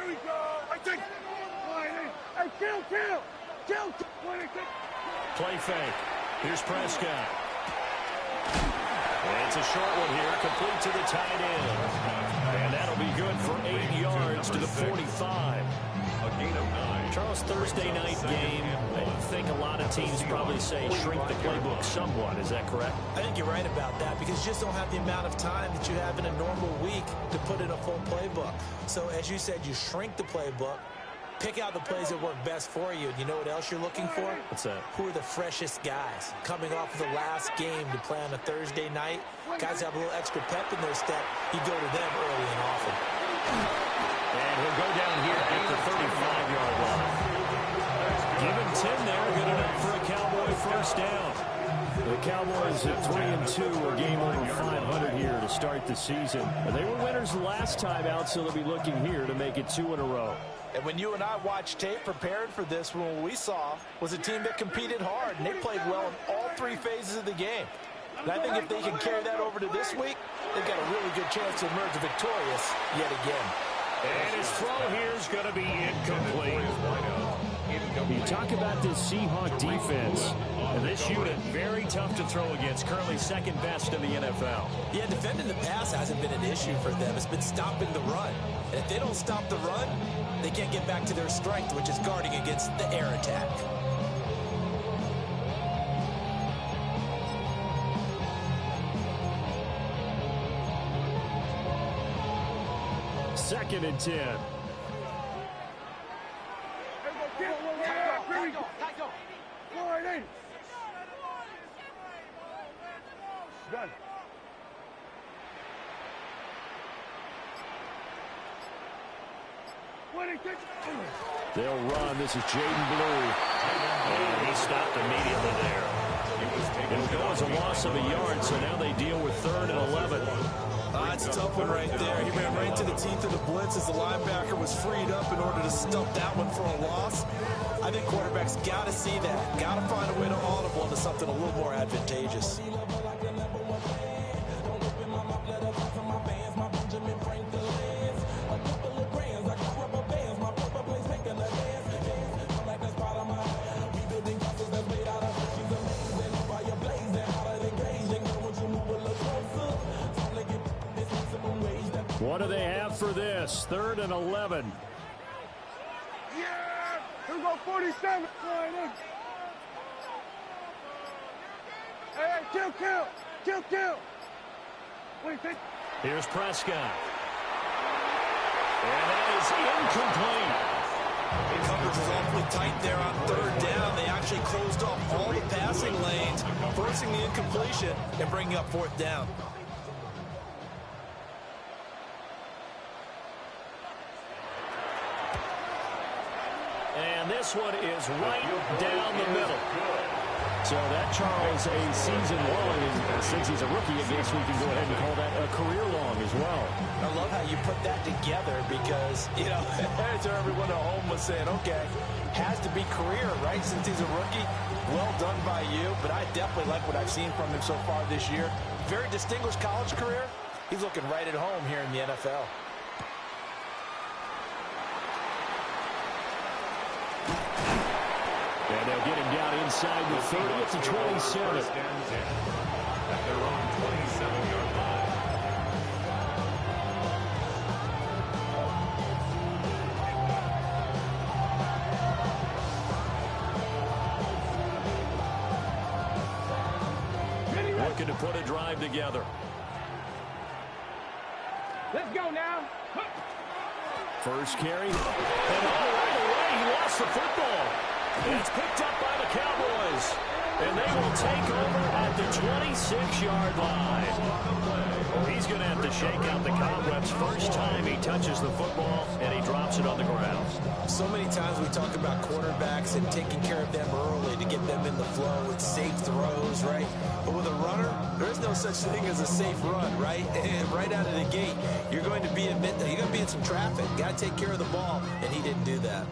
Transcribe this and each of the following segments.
Here we go. I think. Hey, kill. Play fake. Here's Prescott. And it's a short one here, complete to the tight end. And that'll be good for 8 yards to the 45. A gain of 9. Charles, Thursday night game, I think a lot of teams probably say shrink the playbook somewhat. Is that correct? I think you're right about that because you just don't have the amount of time that you have in a normal week to put in a full playbook. So, as you said, you shrink the playbook. Pick out the plays that work best for you. And you know what else you're looking for? What's that? Who are the freshest guys? Coming off of the last game to play on a Thursday night, guys have a little extra pep in their step. You go to them early and often. And he'll go down here at the 35-yard line. Give him 10 there. Good enough for a Cowboy first down. The Cowboys at 3-2, a game over 500 here to start the season. They were winners the last time out, so they'll be looking here to make it 2 in a row. And when you and I watched tape prepared for this, what we saw was a team that competed hard, and they played well in all 3 phases of the game. And I think if they can carry that over to this week, they've got a really good chance to emerge victorious yet again. And his throw here is going to be incomplete. You talk about this Seahawk defense. And this unit, very tough to throw against, currently second best in the NFL. Yeah, defending the pass hasn't been an issue for them. It's been stopping the run. And if they don't stop the run, they can't get back to their strength, which is guarding against the air attack. Second and 10. Done. They'll run. This is Jaden Blue. And he stopped immediately there. It'll go as a loss of a yard, so now they deal with 3rd and 11. It's a tough one right there. He ran right to the teeth of the blitz as the linebacker was freed up in order to stump that one for a loss. I think quarterbacks got to see that. Got to find a way to audible into something a little more advantageous. What do they have for this? 3rd and 11. Yeah! Here we go, 47. Hey, kill. Wait, think. Here's Prescott. And that is incomplete. Coverage was awfully tight there on 3rd down. They actually closed off all the passing lanes, forcing the incompletion and bringing up 4th down. And this one is right down the middle. So that, Charles, a season long. And since he's a rookie, I guess we can go ahead and call that a career long as well. I love how you put that together because, you know, as everyone at home was saying, okay, has to be career, right, since he's a rookie. Well done by you, but I definitely like what I've seen from him so far this year. Very distinguished college career. He's looking right at home here in the NFL. And they'll get him down inside the 30 at the 27. At their own 27-yard line. Looking to put a drive together. Let's go now. First carry. And right away, he lost the football. And it's picked up by the Cowboys. And they will take over at the 26-yard line. He's going to have to shake out the cobwebs first time he touches the football, and he drops it on the ground. So many times we talk about quarterbacks and taking care of them early to get them in the flow with safe throws, right? But with a runner, there's no such thing as a safe run, right? And right out of the gate, you're going to be in some traffic. Got to take care of the ball, and he didn't do that.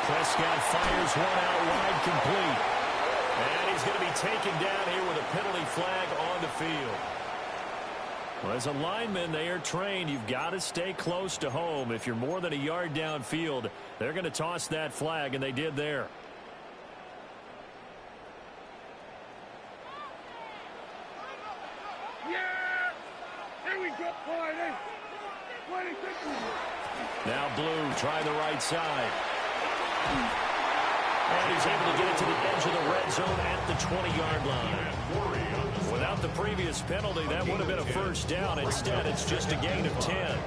Prescott fires one out wide, complete. And he's going to be taken down here with a penalty flag on the field. Well, as a lineman, they are trained. You've got to stay close to home. If you're more than a yard downfield, they're going to toss that flag, and they did there. Yeah! Here we go, Friday. Now Blue trying the right side. And he's able to get it to the edge of the red zone at the 20-yard line. Without the previous penalty, that would have been a first down. Instead, it's just a gain of 10.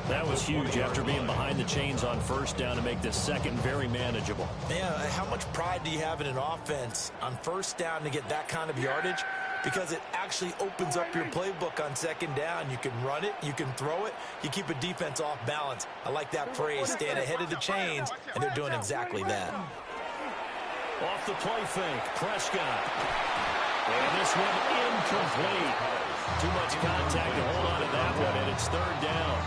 That was huge after being behind the chains on first down to make this second very manageable. Man, how much pride do you have in an offense on first down to get that kind of yardage? Because it actually opens up your playbook on second down. You can run it, you can throw it, you keep a defense off balance. I like that phrase, staying ahead of the chains, and they're doing exactly that. Off the play fake, Prescott. And this one incomplete. Too much contact to hold on to that one, and it's third down.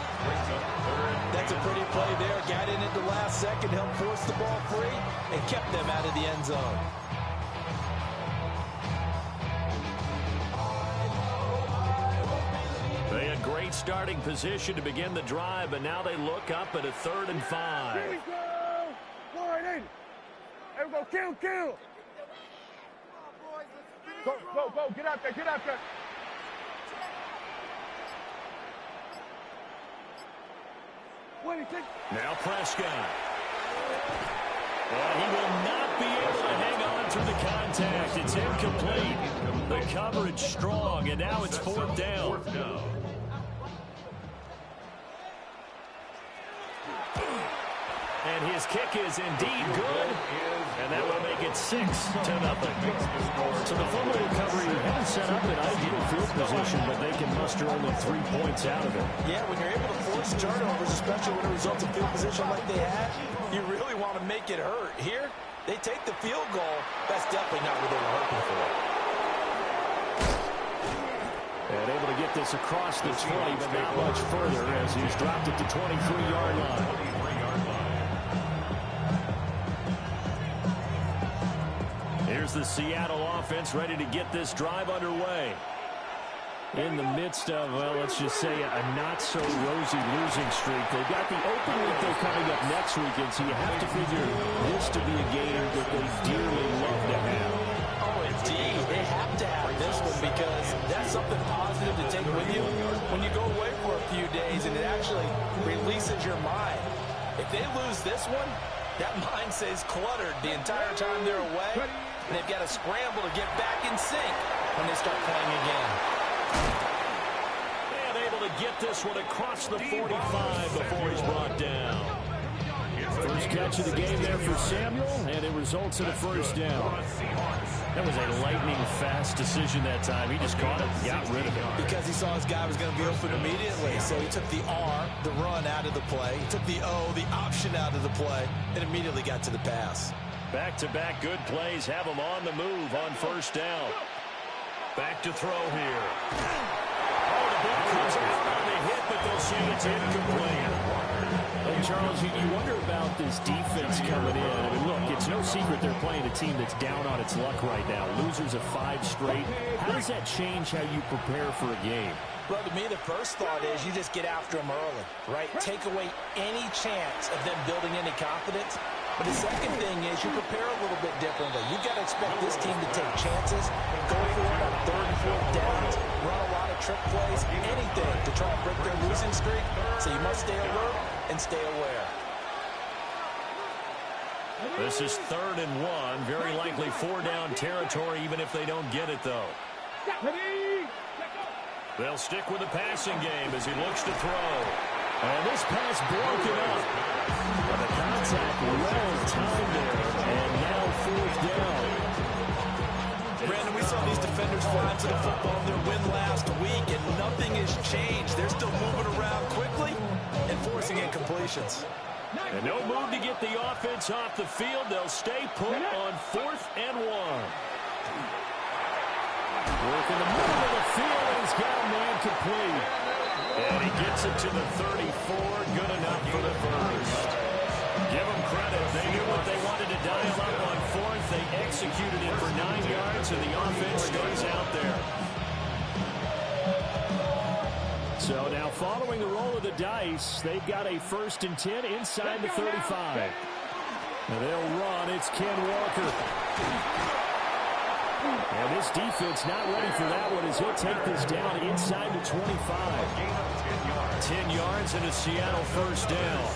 That's a pretty play there. Got in at the last second, helped force the ball free, and kept them out of the end zone. They had great starting position to begin the drive, but now they look up at a 3rd and 5. Here we go! Forward in! Here we go, kill! Go, get out there! Now Prescott. And he will not be able to hang on through the contact. It's incomplete. The coverage strong, and now it's 4th down. And his kick is indeed good, and that will make it 6-0. So the fumble recovery hasn't set up an ideal field position, but they can muster only 3 points out of it. Yeah, when you're able to force turnovers, especially when it results in field position like they had, you really want to make it hurt. Here, they take the field goal. That's definitely not what they were hoping for. And able to get this across the 20, but not much further as he's dropped it to 23-yard line. Here's the Seattle offense ready to get this drive underway. In the midst of, well, let's just say a not-so-rosy losing streak. They've got the open week though coming up next weekend, so you have to figure this to be a game that they dearly love to have. Oh, indeed. They have to have this one because that's something positive to take with you when you go away for a few days, and it actually releases your mind. If they lose this one, that mind stays cluttered the entire time they're away, and they've got to scramble to get back in sync when they start playing again. And able to get this one across the 45 before he's brought down. First catch of the game there for Samuel, and it results in a first down. That was a lightning-fast decision that time. He just caught it and got rid of it. Because he saw his guy was going to be open immediately, so he took the R, the run, out of the play. He took the O, the option, out of the play, and immediately got to the pass. Back-to-back good plays have him on the move on first down. Back to throw here. Oh, the ball comes out on the hit, but they'll say it's incomplete. And Charles, you wonder about this defense coming in. I mean, look, it's no secret they're playing a team that's down on its luck right now. Losers of 5 straight. How does that change how you prepare for a game? Well, to me, the first thought is you just get after them early, right? Take away any chance of them building any confidence. But the second thing is you prepare a little bit differently. You've got to expect this team to take chances, go for it on 3rd and 4th downs, run a lot of trick plays, anything to try and break their losing streak. So you must stay alert and stay aware. This is 3rd and 1. Very likely 4-down territory, even if they don't get it, though. They'll stick with the passing game as he looks to throw. And this pass broken up. And the contact well timed there. And now 4th down. Brandon, we saw these defenders fly to the football in their win last week, and nothing has changed. They're still moving around quickly and forcing incompletions. And no move to get the offense off the field. They'll stay put on 4th and 1. Work in the middle of the field, and he's got a man complete. And he gets it to the 34. Good enough for the first. Give him credit. it. They knew what they wanted to dial up on fourth. They executed it for 9 yards, and the offense stays out there. So now following the roll of the dice, they've got a 1st and 10 inside the 35. And they'll run. It's Ken Walker. And this defense not ready for that one as he'll take this down inside the 25. 10 yards and a Seattle 1st down.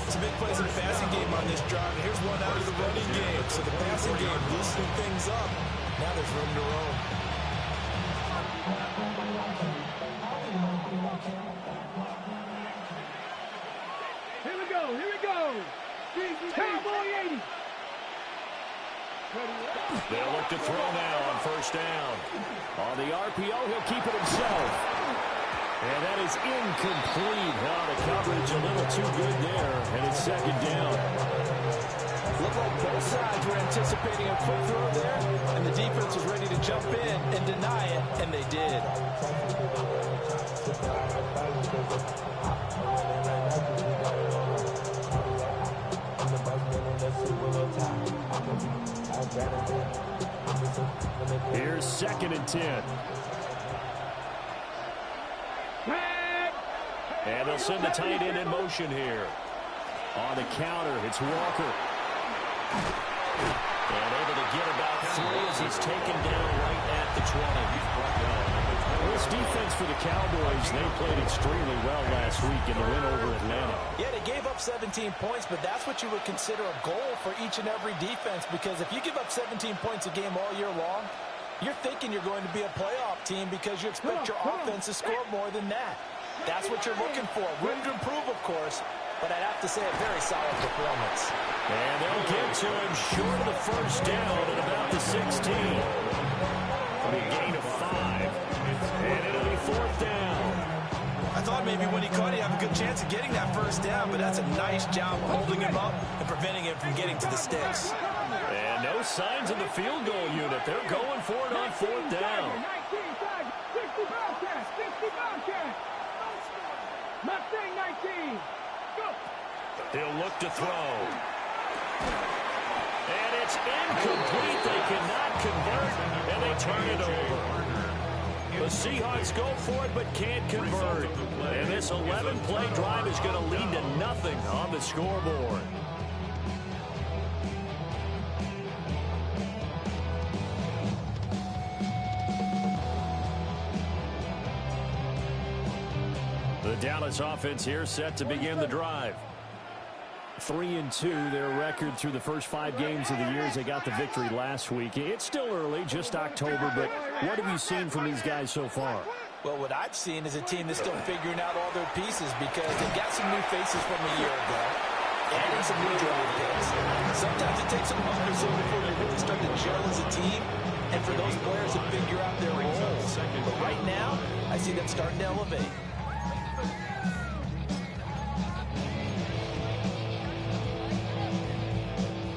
Some big plays in the passing game on this drive. And here's one out of the running game. So the passing game loosening things up. Now there's room to roam. Here we go. Here we go. Cowboy 80. They'll look to throw now on 1st down. On the RPO, he'll keep it himself. And that is incomplete. The coverage a little too good there, and it's 2nd down. Looked like both sides were anticipating a quick throw there, and the defense was ready to jump in and deny it, and they did. Here's 2nd and 10. And they'll send the tight end in motion here. On the counter, it's Walker. And able to get about 3 as he's taken down right at the 20. This defense for the Cowboys, they played extremely well last week in the win over Atlanta. Yeah, they gave up 17 points, but that's what you would consider a goal for each and every defense, because if you give up 17 points a game all year long, you're thinking you're going to be a playoff team because you expect your offense to score more than that. That's what you're looking for. Room to improve, of course, but I'd have to say a very solid performance. And they'll get to him short of the 1st down at about the 16. A gain of 5. And it'll be 4th down. I thought maybe when he caught it, he'd have a good chance of getting that 1st down, but that's a nice job holding him up and preventing him from getting to the sticks. And no signs of the field goal unit. They're going for it on 4th down. 60 Bobcats. 60 Bobcats. Mustang 19. Go. He'll look to throw. And it's incomplete. They cannot convert, and they turn it over. The Seahawks go for it but can't convert. And this 11-play drive is going to lead to nothing on the scoreboard. The Dallas offense here set to begin the drive. 3-2, their record through the first 5 games of the year as they got the victory last week. It's still early, just October, but what have you seen from these guys so far? Well, what I've seen is a team that's still figuring out all their pieces because they've got some new faces from a year ago, adding some new draft picks. Sometimes it takes a month or so before you really start to gel as a team and for those players to figure out their roles. But right now, I see them starting to elevate.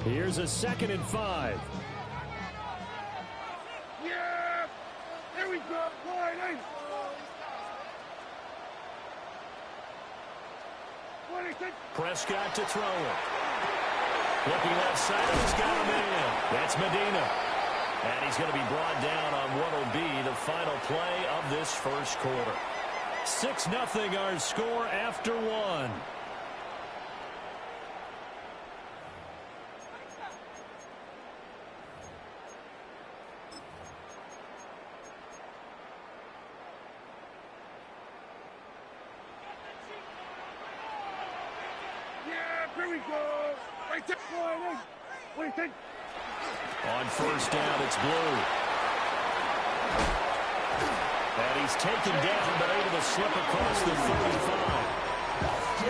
Here's a 2nd and 5. Yeah. Here we go. Line 26. Prescott to throw it. Looking left side, he's got a man. That's Medina. And he's going to be brought down on what will be the final play of this first quarter. 6-0 our score after 1. Here we go. Right there. What do you think? On 1st down, it's Blue. And he's taken down, but able to slip across the 35.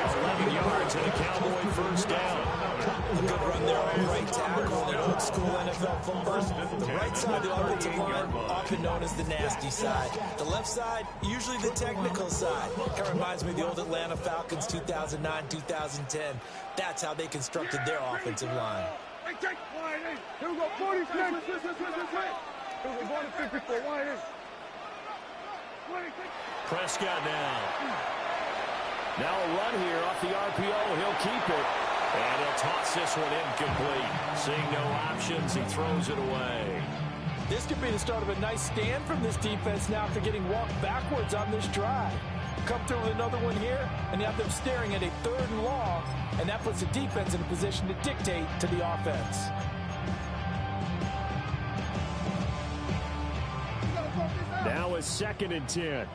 11 yards and a Cowboy 1st down. A good run there on the right tackle, an old school NFL football. The right side of the offensive line, often known as the nasty side. The left side, usually the technical side. Kind of reminds me of the old Atlanta Falcons 2009, 2010. That's how they constructed their offensive line. Here we go, 46. Here we go, 54. Wide in. 26. Prescott now. Now a run here off the RPO. He'll keep it. And he'll toss this one incomplete. Seeing no options, he throws it away. This could be the start of a nice stand from this defense now after getting walked backwards on this drive. Come through with another one here, and you have them staring at a 3rd and long, and that puts the defense in a position to dictate to the offense. Now a 2nd and 10.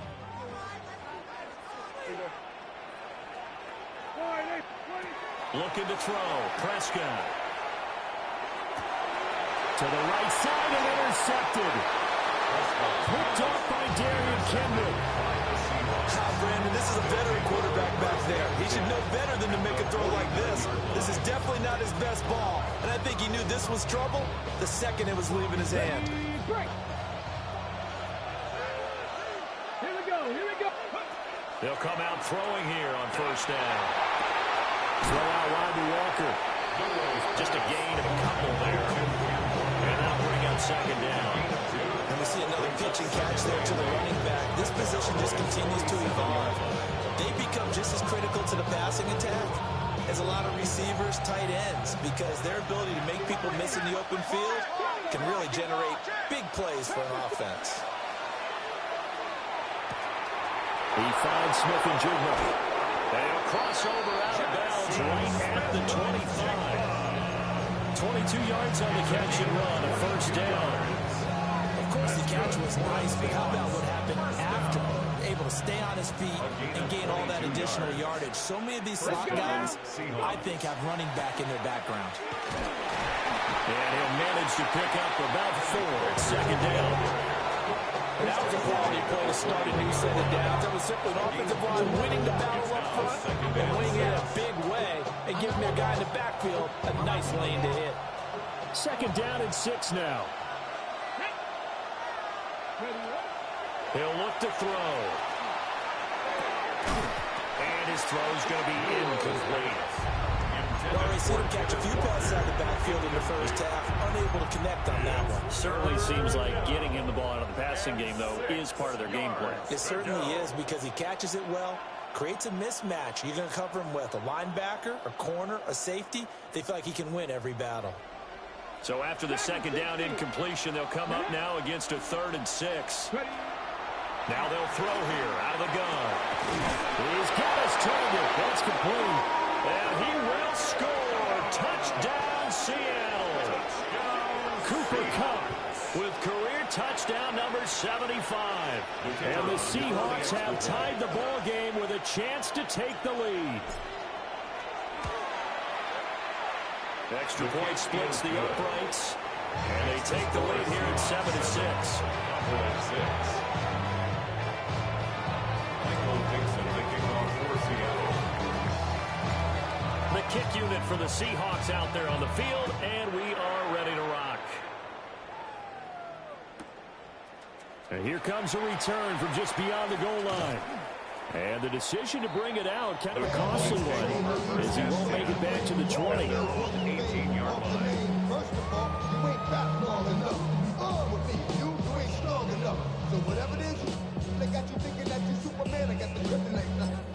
Looking to throw. Prescott. To the right side and intercepted. Picked off by Darian Kendall. Brandon, this is a veteran quarterback back there. He should know better than to make a throw like this. This is definitely not his best ball, and I think he knew this was trouble the second it was leaving his hand. Here we go. They'll come out throwing here on 1st down. Throw out wide to Walker. Just a gain of a couple there. And that'll bring up 2nd down. And we see another pitch and catch there to the running back. This position just continues to evolve. They become just as critical to the passing attack as a lot of receivers, tight ends, because their ability to make people miss in the open field can really generate big plays for an offense. He finds Smith and Jigma. They'll cross over out of bounds right at the 25. 22 yards on the catch and run, a 1st down. Of course, the catch was nice, but how about what happened after? Able to stay on his feet and gain all that additional yardage. So many of these slot guys, I think, have running back in their background. And he'll manage to pick up about 4 at 2nd down. And that was a quality play to start a new set of downs. That was simply an offensive line winning the battle up front and winning it in a big way and giving their guy in the backfield a nice lane to hit. 2nd down and 6 now. He'll look to throw. And his throw's going to be incomplete. Well, we see him catch a few passes out of the backfield in the 1st half, unable to connect on that one. Certainly seems like getting him the ball out of the passing game, though, is part of their game plan. It certainly is, because he catches it well, creates a mismatch. You're going to cover him with a linebacker, a corner, a safety. They feel like he can win every battle. So after the 2nd down incompletion, they'll come up now against a 3rd and 6. Now they'll throw here out of the gun. He's got his target. That's complete. And he will score. Touchdown, Seattle. Cooper Kupp with career touchdown number 75. And the Seahawks have tied the ball game with a chance to take the lead. Extra point splits the uprights. And they take the lead here at 7-6. The kick unit for the Seahawks out there on the field, and we are ready to rock. And here comes a return from just beyond the goal line. And the decision to bring it out, kind of a costly one, as he won't make it back to the 20. 18-yard line. First of all, you ain't fast long enough. With me, you ain't strong enough. So whatever it is, they got you thinking that you're Superman. I got the kryptonite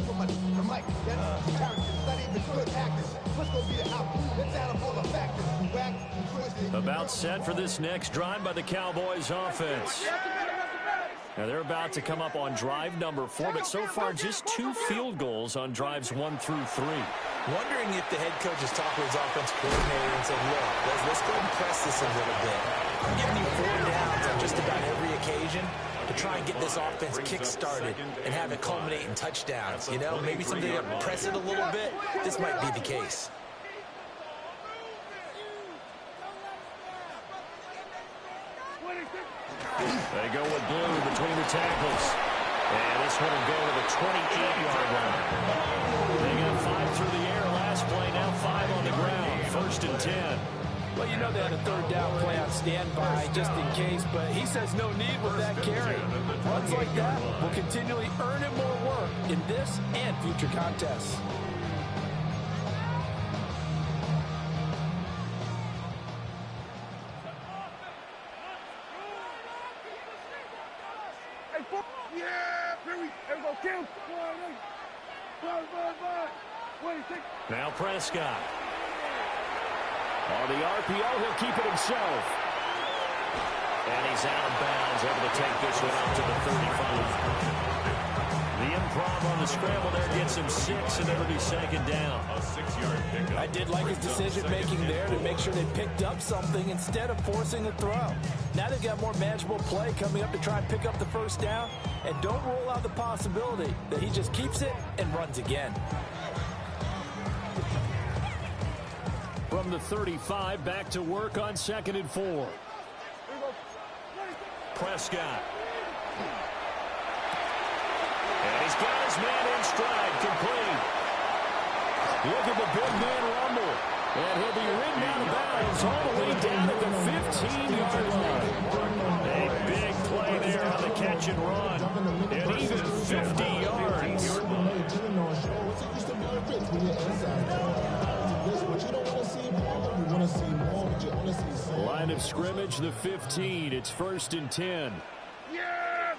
for the mic. That's character, not even good actors. What's gonna be the outcome? Let's add up all the factors. Whack, twisted. About set for this next drive by the Cowboys offense. Now they're about to come up on drive number 4, but so far just 2 field goals on drives 1 through 3. Wondering if the head coach has talked with his offensive coordinator and said, look, let's go ahead and press this a little bit. I'm giving you 4 downs on just about every occasion to try and get this offense kick-started and have it culminate in touchdowns. You know, maybe something to press it a little bit. This might be the case. They go with blue between the tackles. And this one will go to the 28-yard line. They got 5 through the air last play, now 5 on the ground. 1st and 10. Well, you know they had a 3rd down play on standby just in case, but he says no need with that carry. Runs like that will continually earn him more work in this and future contests. Now Prescott. On the RPO, he'll keep it himself. And he's out of bounds, able to take this one up to the 35. The improv on the scramble there gets him 6, and it'll be second down. A 6-yard pickup. I did like his decision-making there to make sure they picked up something instead of forcing a throw. Now they've got more manageable play coming up to try and pick up the first down, and don't rule out the possibility that he just keeps it and runs again. From the 35, back to work on 2nd and 4. Prescott. And he's got his man in stride, complete. Look at the big man rumble. And he'll be ridden out of bounds all the way down at the 15-yard line. A big play there on the catch and run. And even 50 yards. Line of scrimmage, the 15. It's 1st and 10. Yeah!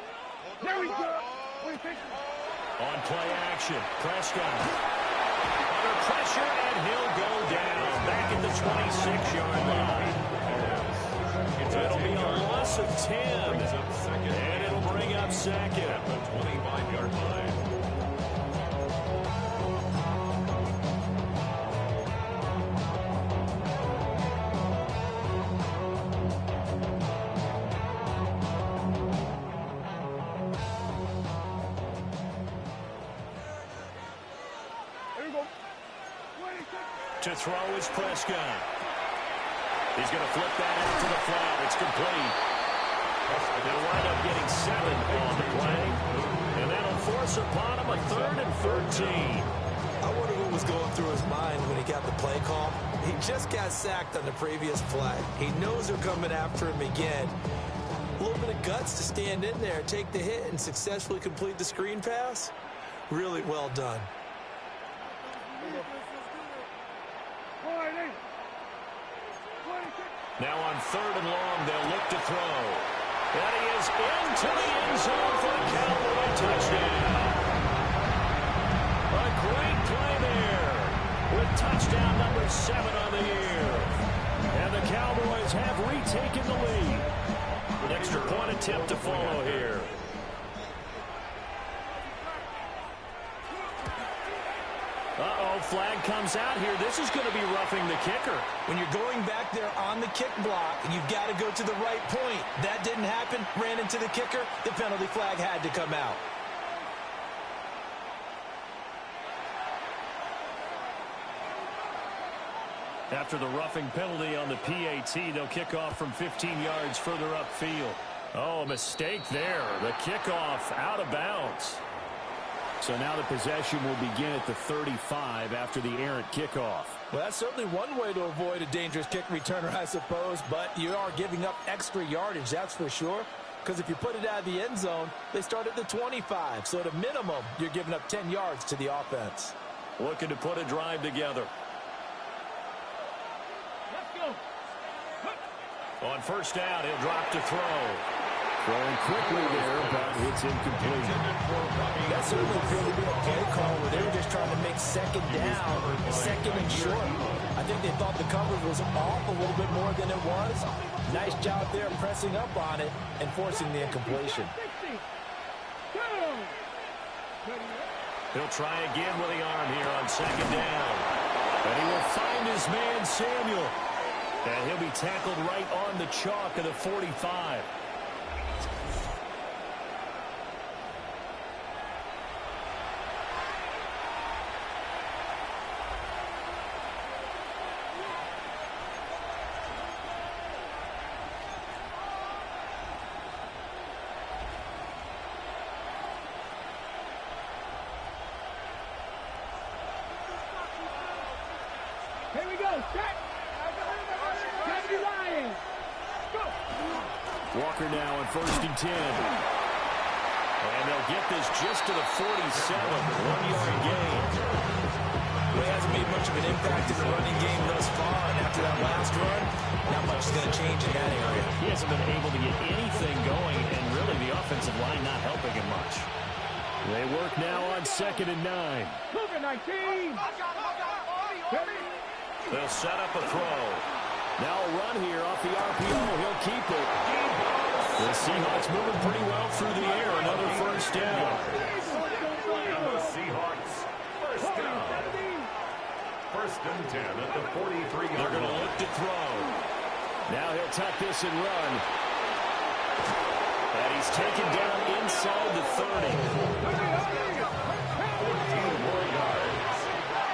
There we go! On play action, Prescott. Under pressure, and he'll go down. Back at the 26-yard line. It'll be a loss of 10. And it'll bring up second. At the 25-yard line. To throw is Prescott. He's going to flip that out to the flat. It's complete. They'll wind up getting 7 on the play. And that'll force upon him a 3rd and 13. I wonder what was going through his mind when he got the play call. He just got sacked on the previous play. He knows they're coming after him again. A little bit of guts to stand in there, take the hit, and successfully complete the screen pass. Really well done. Now on 3rd and long, they'll look to throw. And he is into the end zone for a Cowboy touchdown. A great play there with touchdown number 7 on the year. And the Cowboys have retaken the lead. An extra point attempt to follow here. Uh-oh, flag comes out here. This is going to be roughing the kicker. When you're going back there on the kick block, you've got to go to the right point. That didn't happen. Ran into the kicker. The penalty flag had to come out. After the roughing penalty on the PAT, they'll kick off from 15 yards further upfield. Oh, a mistake there. The kickoff out of bounds. So now the possession will begin at the 35 after the errant kickoff. Well, that's certainly one way to avoid a dangerous kick returner, I suppose, but you are giving up extra yardage, that's for sure. Because if you put it out of the end zone, they start at the 25. So at a minimum, you're giving up 10 yards to the offense. Looking to put a drive together. Let's go. On 1st down, he'll drop to throw. Throwing quickly there, but it's incomplete. That certainly appeared to be a play call where they were just trying to make 2nd down, 2nd and short. I think they thought the coverage was off a little bit more than it was. Nice job there pressing up on it and forcing the incompletion. He'll try again with the arm here on 2nd down. And he will find his man, Samuel. And he'll be tackled right on the chalk of the 45. Here we go. Check. Walker now on 1st and 10. And they'll get this just to the 47. 1-yard gain. Well, he hasn't made much of an impact in the running game thus far. And after that last run, not much is going to change in that area. He hasn't been able to get anything going, and really the offensive line not helping him much. They work now on 2nd and 9. Move it, 19. They'll set up a throw. Now a run here off the RPO. He'll keep it. The Seahawks moving pretty well through the air. Another first down. The Seahawks, first down. First and 10 at the 43-yard line. They're going to look to throw. Now he'll tuck this and run. And he's taken down inside the 30. 14 more yards.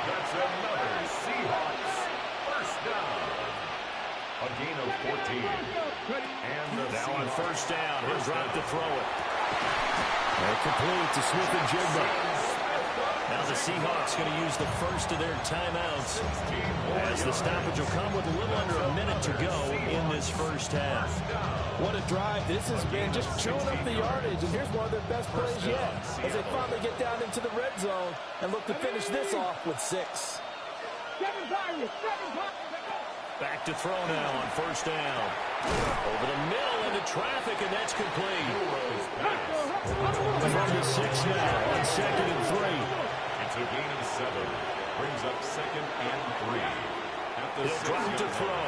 That's another Seahawks first down. A gain of 14. And the Now on first down, he'll drop to throw it. And complete to Smith and Jigba. Now the Seahawks going to use the first of their timeouts as the stoppage will come with a little under a minute to go in this first half. What a drive this has been, just chewing up the yardage, and here's one of their best plays yet as they finally get down into the red zone and look to finish this off with 6. Back to throw now on first down. Over the middle into traffic, and that's complete. From the 6 now on 2nd and 3. It's a gain of 7. Brings up 2nd and 3. At the He'll drop to throw.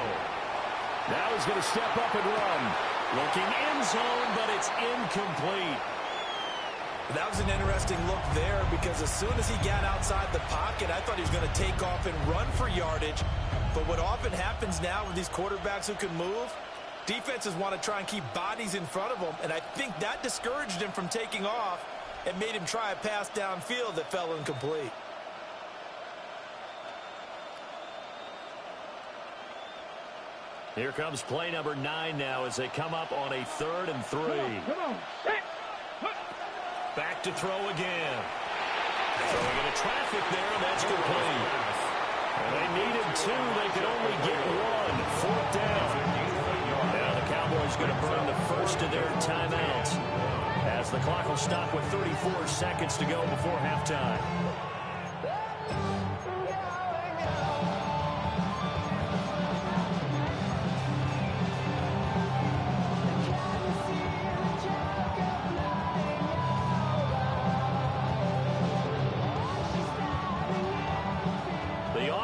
Now he's going to step up and run. Looking end zone, but it's incomplete. That was an interesting look there because as soon as he got outside the pocket, I thought he was going to take off and run for yardage. But what often happens now with these quarterbacks who can move, defenses want to try and keep bodies in front of them, and I think that discouraged him from taking off and made him try a pass downfield that fell incomplete. Here comes play number 9 now as they come up on a 3rd and 3. Back to throw again. Throwing into traffic there, and that's complete. And they needed 2. They could only get 1. 4th down. Now the Cowboys going to burn the first of their timeouts as the clock will stop with 34 seconds to go before halftime.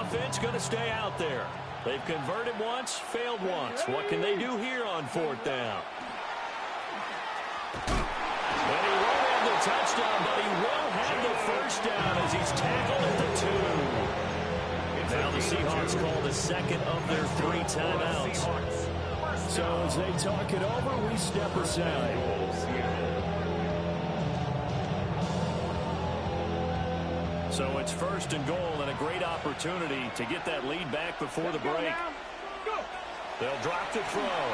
Offense going to stay out there. They've converted once, failed once. What can they do here on 4th down? And he won't have the touchdown, but he will have the first down as he's tackled at the 2. Now the Seahawks call the 2nd of their 3 timeouts. So as they talk it over, we step aside. So it's 1st and goal and a great opportunity to get that lead back before the break. They'll drop to throw.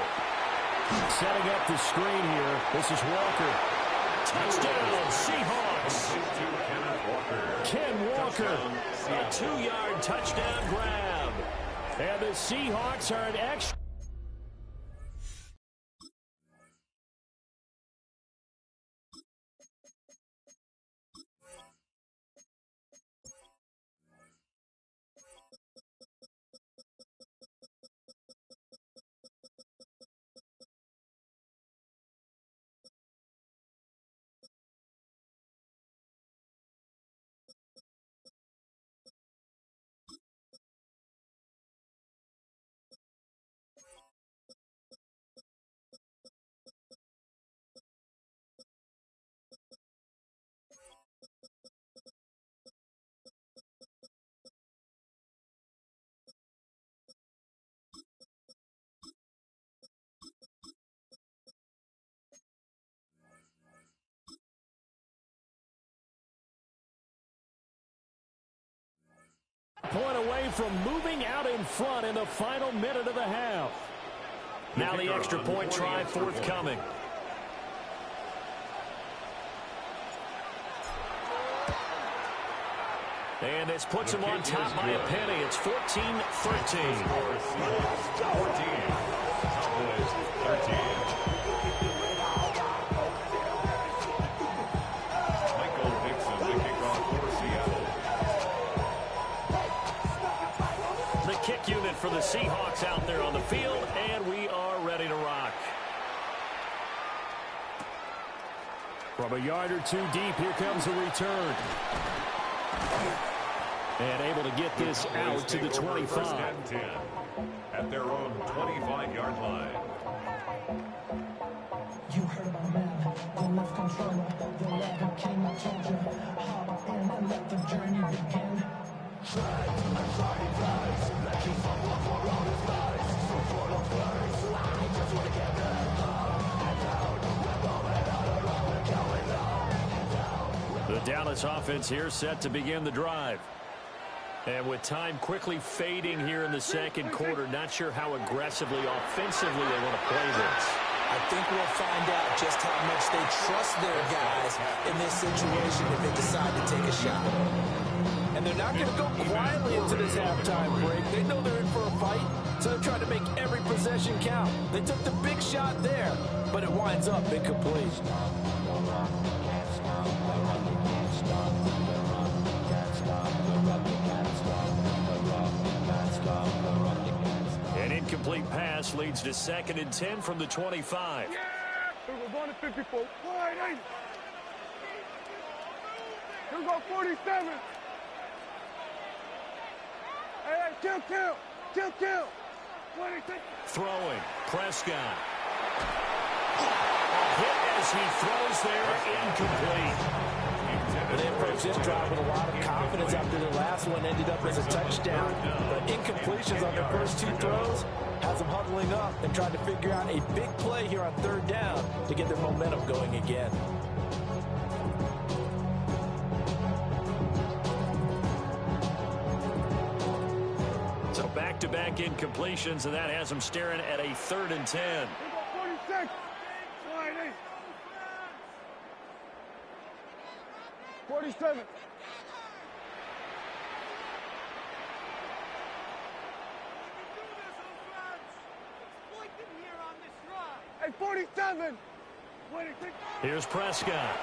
Setting up the screen here. This is Walker. Touchdown, Seahawks. Ken Walker. A 2-yard touchdown grab. And the Seahawks are an extra. Point away from moving out in front in the final minute of the half. Now the extra point try forthcoming. And this puts him on top by a penny. It's 14-13. 13. Kick unit for the Seahawks out there on the field, and we are ready to rock. From a yard or 2 deep, here comes a return. And able to get this out to the 25. First and 10 at their own 25-yard line. You heard about man, the left controller, the left king, I told you, hop in and let the journey begin. The Dallas offense here set to begin the drive. And with time quickly fading here in the second quarter, not sure how aggressively, offensively they want to play this. I think we'll find out just how much they trust their guys in this situation if they decide to take a shot. And they're not going to go quietly into this halftime break. They know they're in for a fight, so they're trying to make every possession count. They took the big shot there, but it winds up incomplete. An incomplete pass leads to 2nd and 10 from the 25. Yeah! We're going to 54. Wide 8. Here we go, 47. Hey, kill. 26. Throwing. Prescott. A hit as he throws there, incomplete. They approach this drive with a lot of confidence after the last one ended up as a touchdown. But incompletions on their first 2 throws has them huddling up and trying to figure out a big play here on 3rd down to get their momentum going again. So back-to-back incompletions, and that has them staring at a 3rd and 10. Here we go, 46. Wide 8. 47. Hey, 47. 26. Here's Prescott.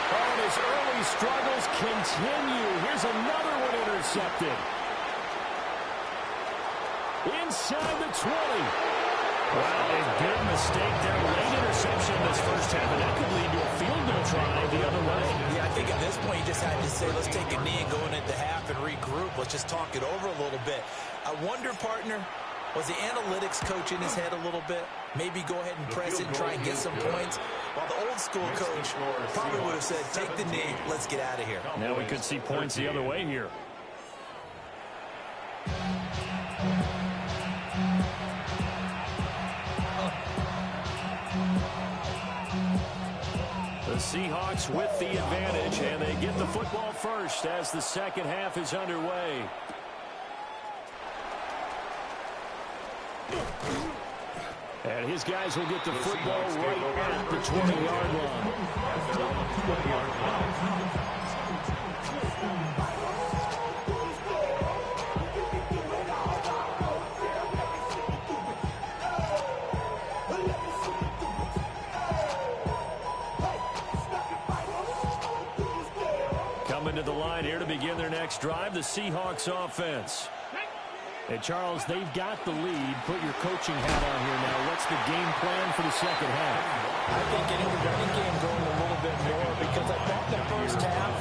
Oh, and his early struggles continue. Here's another one intercepted. Inside the 20. Wow, a big mistake there. Late interception this first half, and that could lead to a field goal try the other way. Yeah, I think at this point you just had to say, let's take a knee and go into half and regroup. Let's just talk it over a little bit. I wonder, partner, was the analytics coach in his head a little bit? Maybe go ahead and press it and try and get some points. While the old school coach probably would have said, take the knee, let's get out of here. Now we could see points the other way here. The Seahawks with the advantage, and they get the football first as the second half is underway. And his guys will get the football right at the 20-yard line. Coming to the line here to begin their next drive, the Seahawks offense. And, Charles, they've got the lead. Put your coaching hat on here now. What's the game plan for the second half? I think getting the running game going a little bit more because I thought the first half,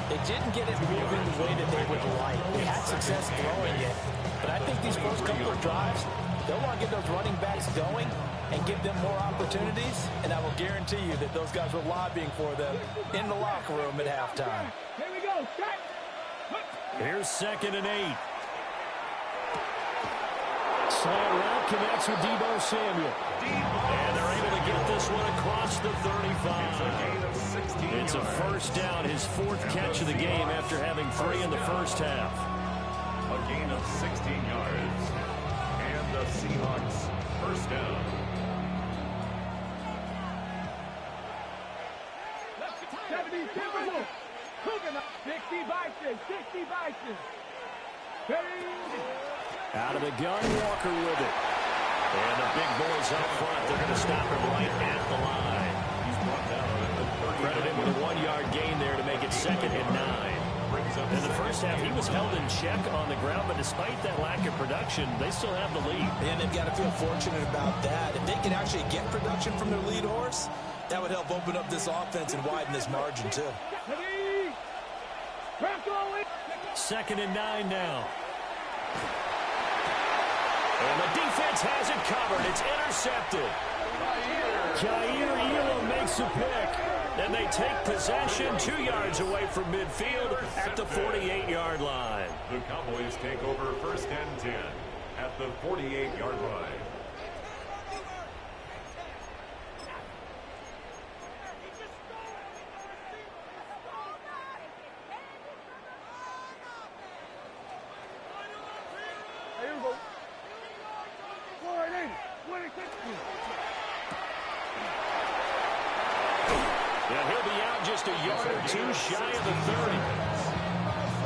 they didn't get it moving the way that they would like. They had success throwing it. But I think these first couple of drives, they'll want to get those running backs going and give them more opportunities. And I will guarantee you that those guys were lobbying for them in the locker room at halftime. Here we go. Here's 2nd and 8. Slant route connects with Deebo Samuel. And they're able to get this one across the 35. It's a first down, his 4th catch of the game after having 3 in the first half. A gain of 16 yards. And the Seahawks first down. Out of the gun, Walker with it. And the big boys up front, they're going to stop him right at the line. Credit him with a 1-yard gain there to make it 2nd and 9. In the first half, he was held in check on the ground, but despite that lack of production, they still have the lead. And they've got to feel fortunate about that. If they can actually get production from their lead horse, That would help open up this offense and widen this margin, too. 2nd and 9 now. And the defense has it covered. It's intercepted. Jair Elam makes a pick. And they take possession 2 yards away from midfield at the 48-yard line. The Cowboys take over 1st and 10 at the 48-yard line. Yeah, he'll be out just a yard or 2 shy of the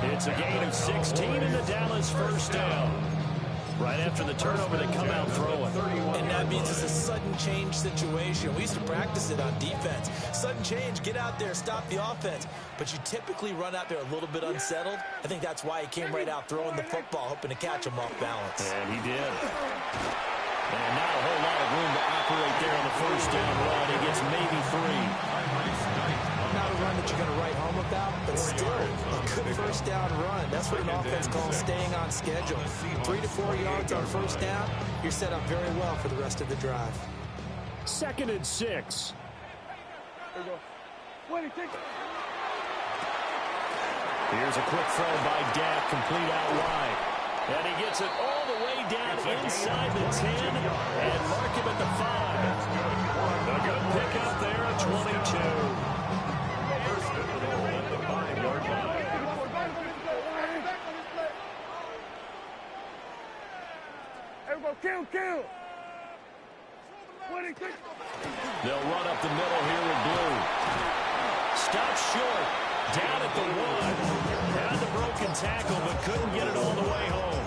30. It's a gain of 16 in the Dallas 1st down. Right after the turnover, they come out throwing. And that means it's a sudden change situation. We used to practice it on defense. Sudden change, get out there, stop the offense. But you typically run out there a little bit unsettled. I think that's why he came right out throwing the football, hoping to catch him off balance. And he did. And not a whole lot of room to operate there on the 1st down run. He gets maybe 3. Not a run that you're going to write home about, but still a good 1st down run. That's what an offense calls staying on schedule. 3 to 4 yards on 1st down, you're set up very well for the rest of the drive. 2nd and 6. Here's a quick throw by Dak, complete out wide. And he gets it all the way down inside the 10 and mark him at the 5. A good pickup there at 22. First and goal at the 5-yard line. Kill. They'll run up the middle here with Blue. Stopped short. Down at the 1. Had the broken tackle, but couldn't get it all the way home.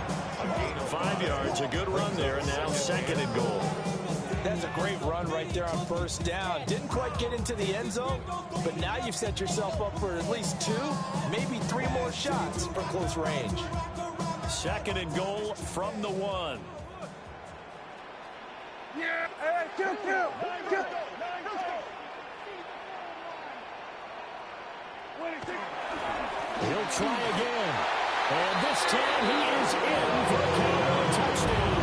5 yards, a good run there, and now 2nd and goal. That's a great run right there on 1st down. Didn't quite get into the end zone, but now you've set yourself up for at least 2, maybe 3 more shots for close range. 2nd and goal from the 1. Yeah, kill. He'll try again. And this time he is in for a Cowboy touchdown.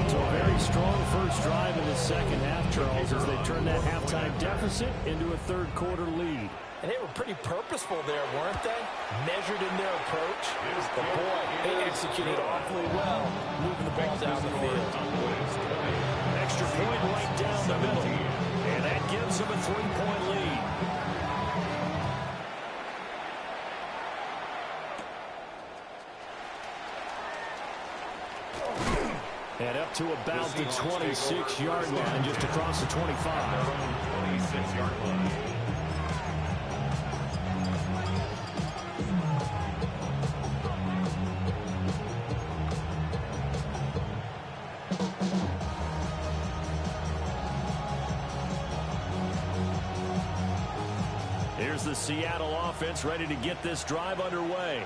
So a very strong first drive in the 2nd half, Charles, as they turn that halftime deficit into a 3rd quarter lead. And they were pretty purposeful there, weren't they? Measured in their approach. But boy, they executed awfully well, moving the ball down the field. Extra point right down the middle. And that gives them a 3-point lead. And up to about the 26-yard line, just across the 25. 26-yard line. Here's the Seattle offense ready to get this drive underway.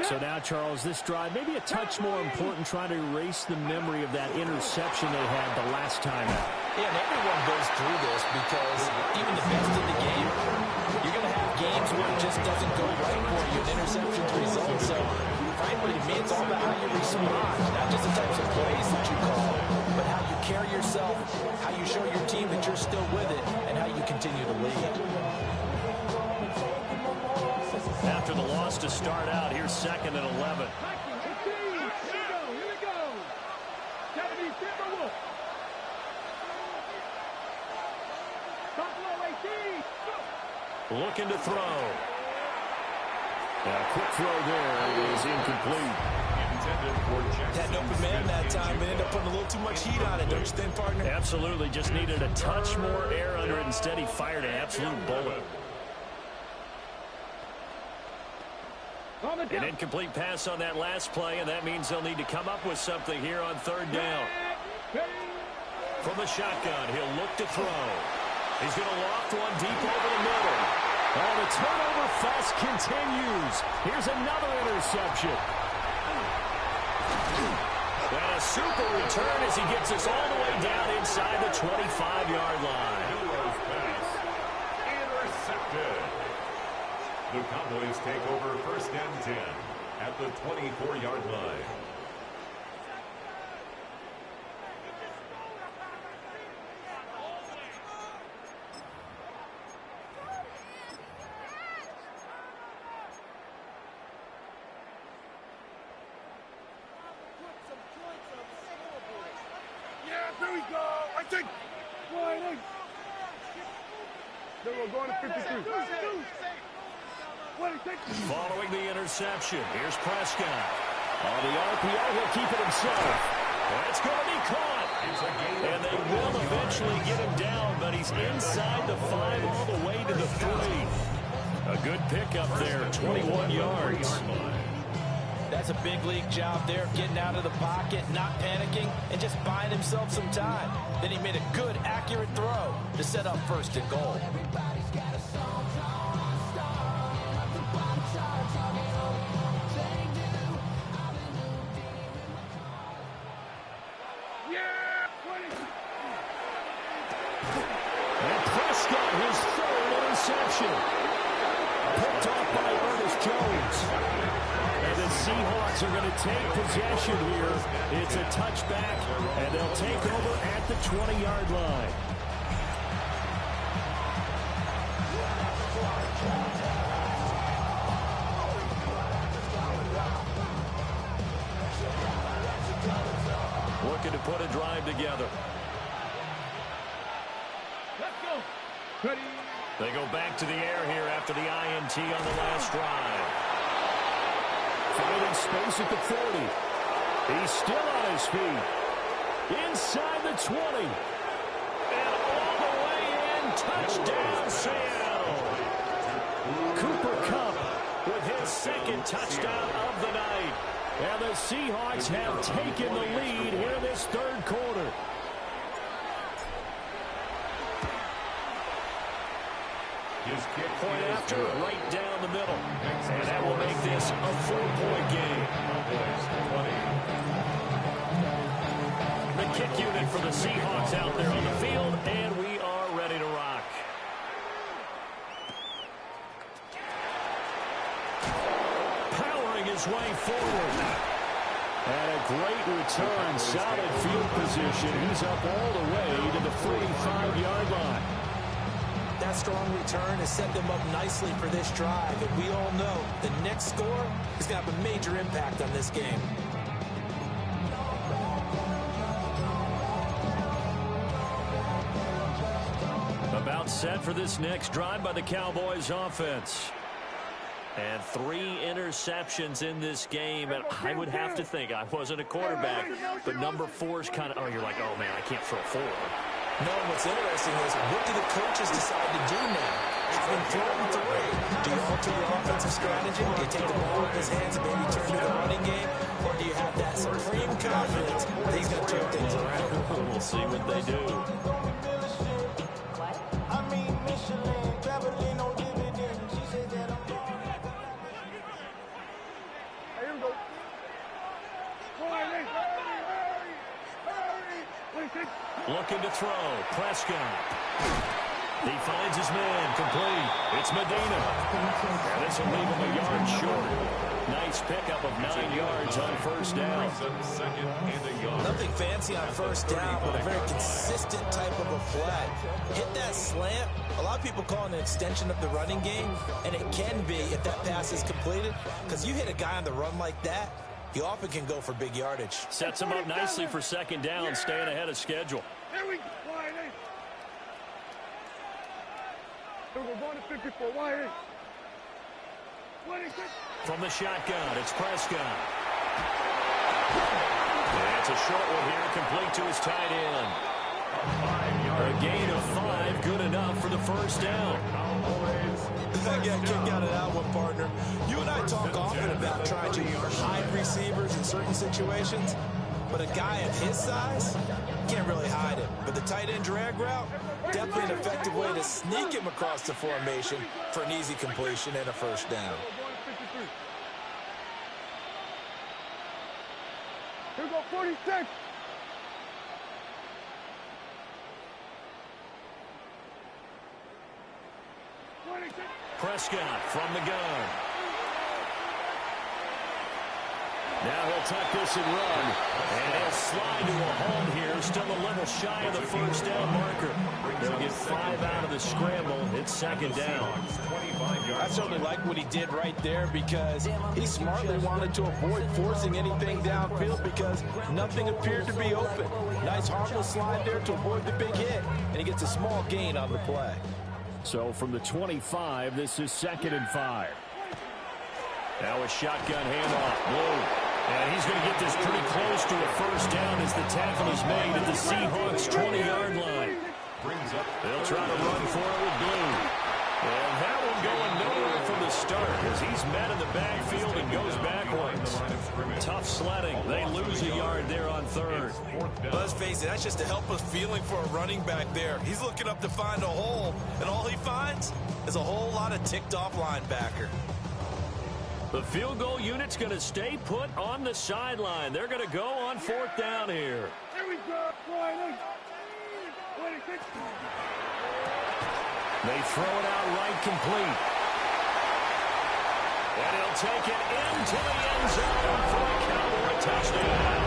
So now, Charles, this drive maybe a touch more important, trying to erase the memory of that interception they had the last time out. Yeah, and everyone goes through this because even the best in the game, you're going to have games where it just doesn't go right for you, and interceptions result. So, frankly, to me, it's all about how you respond, not just the types of plays that you call, but how you carry yourself, how you show your team that you're still with it, and how you continue to lead. After the loss to start out, here's 2nd and 11. Looking to throw. A quick throw there is incomplete. Had an open man that time, but ended up putting a little too much heat on it, don't you think, partner? Absolutely. Just needed a touch more air under it. Instead, he fired an absolute bullet. An incomplete pass on that last play, and that means they'll need to come up with something here on 3rd down. From the shotgun, he'll look to throw. He's going to loft one deep over the middle. Oh, the turnover fest continues. Here's another interception. And a super return as he gets us all the way down inside the 25-yard line. Hero's pass intercepted. The Cowboys take over 1st and 10 at the 24-yard line. Here we go. I think. Then we're going to 53. Following the interception, here's Prescott. On the RPO, he'll keep it himself. That's going to be caught. And they will eventually get him down, but he's inside the 5 all the way to the 3. A good pickup there, 21 yards. That's a big league job there, getting out of the pocket, not panicking, and just buying himself some time. Then he made a good, accurate throw to set up 1st and goal. And Prescott, his 3rd interception. Picked off by Ernest Jones. And the Seahawks are going to take possession here. It's a touchback, and they'll take over at the 20-yard line. Looking to put a drive together. Let's go. Ready. They go back to the air here after the INT on the last drive. Finding space at the 40. He's still on his feet. Inside the 20. And all the way in. Touchdown, Seattle. Cooper Kupp with his 2nd touchdown of the night. And the Seahawks have taken the lead here in this 3rd quarter. Point after, right down the middle. And that will make this a 4-point game. The kick unit for the Seahawks out there on the field, and we are ready to rock. Powering his way forward. And a great return, solid field position. He's up all the way to the 45-yard line. That strong return has set them up nicely for this drive, and we all know the next score is going to have a major impact on this game. About set for this next drive by the Cowboys offense. And 3 interceptions in this game, and I would have to think, I wasn't a quarterback, but number 4 is kind of, oh, you're like, oh, man, I can't throw 4. No, what's interesting is, what do the coaches decide to do now? Having thrown 3, do you alter your offensive strategy? Do you take the ball in his hands and maybe turn to the running game? Or do you have that supreme confidence that he's going to turn things around? We'll see what they do. Looking to throw. Prescott. He finds his man. Complete. It's Medina. And this will leave him a yard short. Nice pickup of 9 yards on 1st down. Nothing fancy on 1st down, but a very consistent type of a play. Hit that slant. A lot of people call it an extension of the running game, and it can be if that pass is completed, because you hit a guy on the run like that, he often can go for big yardage. Sets him up nicely for 2nd down, staying ahead of schedule. Here we go. We're going to 54. Why? From the shotgun, it's Prescott. That's a short one here, complete to his tight end. A gain of 5, good enough for the 1st down. I got a kick out of that one, partner. You and I talk often about trying to hide receivers in certain situations, but a guy of his size can't really hide it. But the tight end drag route, definitely an effective way to sneak him across the formation for an easy completion and a 1st down. Here we go, 46. Prescott from the gun. Now he'll tuck this and run. And he'll slide to a home here. Still a little shy of the first down marker. They'll get 5 out of the scramble. It's second down. I certainly like what he did right there because he smartly wanted to avoid forcing anything downfield because nothing appeared to be open. Nice harmless slide there to avoid the big hit. And he gets a small gain on the play. So from the 25, this is 2nd and 5. Now a shotgun handoff. Blue. And he's going to get this pretty close to a first down as the tackle is made at the Seahawks' 20-yard line. They'll try to run for it with Blue. And that one going nowhere from the start as he's met in the backfield and goes backwards. Tough sledding. They lose a yard there on 3rd. Let's face it, that's just a helpless feeling for a running back there. He's looking up to find a hole, and all he finds is a whole lot of ticked-off linebacker. The field goal unit's going to stay put on the sideline. They're going to go on 4th down here. Here we go, 26. They throw it out right complete. And he'll take it into the end zone for a Cowboy touchdown.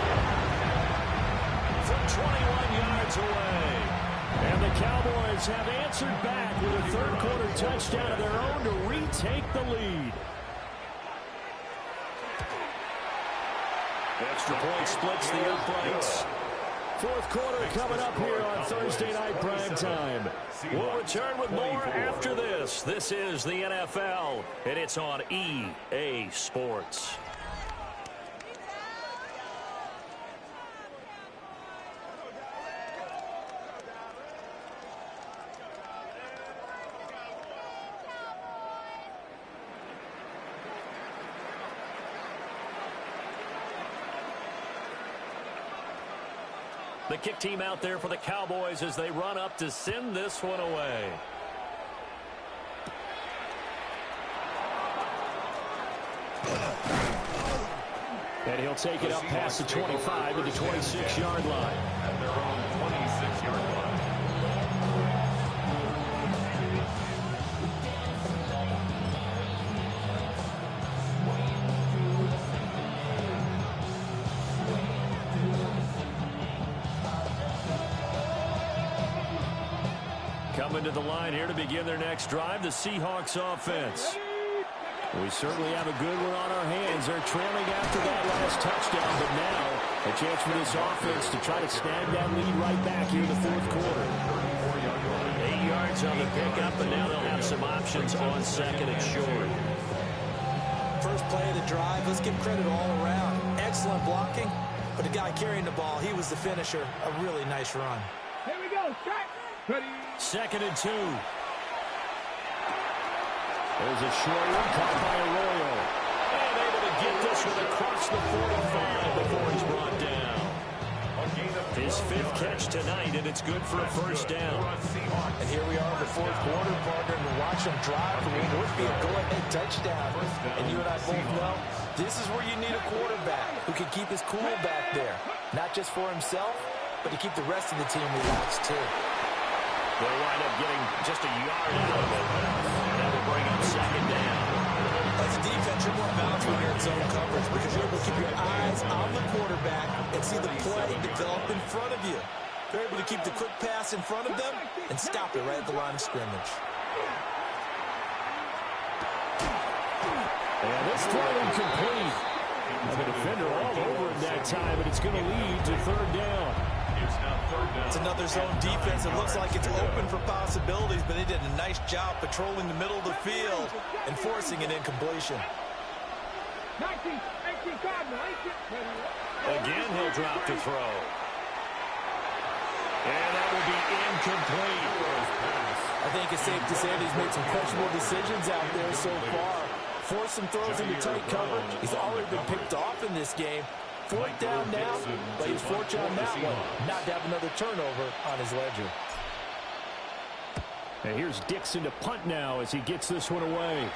From 21 yards away. And the Cowboys have answered back with a third-quarter touchdown of their own to retake the lead. Extra point splits the uprights. 4th quarter coming up here on Thursday Night Prime Time. We'll return with more after this. This is the NFL, and it's on EA Sports. The kick team out there for the Cowboys as they run up to send this one away. And he'll take it up past the 25 to the 26-yard line. At their own 26-yard line. Coming to the line here to begin their next drive, the Seahawks offense. We certainly have a good one on our hands. They're trailing after that last touchdown, but now a chance for this offense to try to snag that lead right back here in the 4th quarter. 8 yards on the pickup, and now they'll have some options on 2nd and short. First play of the drive, let's give credit all around. Excellent blocking, but the guy carrying the ball, he was the finisher. A really nice run. Here we go, check. Ready. 2nd and 2. There's a short one caught by Arroyo. And able to get this one across the 45 before he's brought down. His 5th catch tonight, and it's good for a first down. And here we are in the 4th quarter, partner, and watch him drive for what would be a go-ahead touchdown. And you and I both know this is where you need a quarterback who can keep his cool back there. Not just for himself, but to keep the rest of the team relaxed, too. They'll wind up getting just a yard out of it. And that will bring up 2nd down. As a defense, you're more balanced when you're in zone coverage because you're able to keep your eyes on the quarterback and see the play develop in front of you. You're able to keep the quick pass in front of them and stop it right at the line of scrimmage. And this throw incomplete. And the defender all over it that time, and it's going to lead to 3rd down. It's another zone defense. It looks like it's open for possibilities, but they did a nice job patrolling the middle of the field and forcing an incompletion. 19, 18, Again, he'll drop to throw. And that will be incomplete. I think it's safe to say that he's made some questionable decisions out there so far. Forced some throws into tight coverage. He's already been picked off in this game. 4th down now, but he's fortunate on that one not to have another turnover on his ledger. And here's Dixon to punt now as he gets this one away.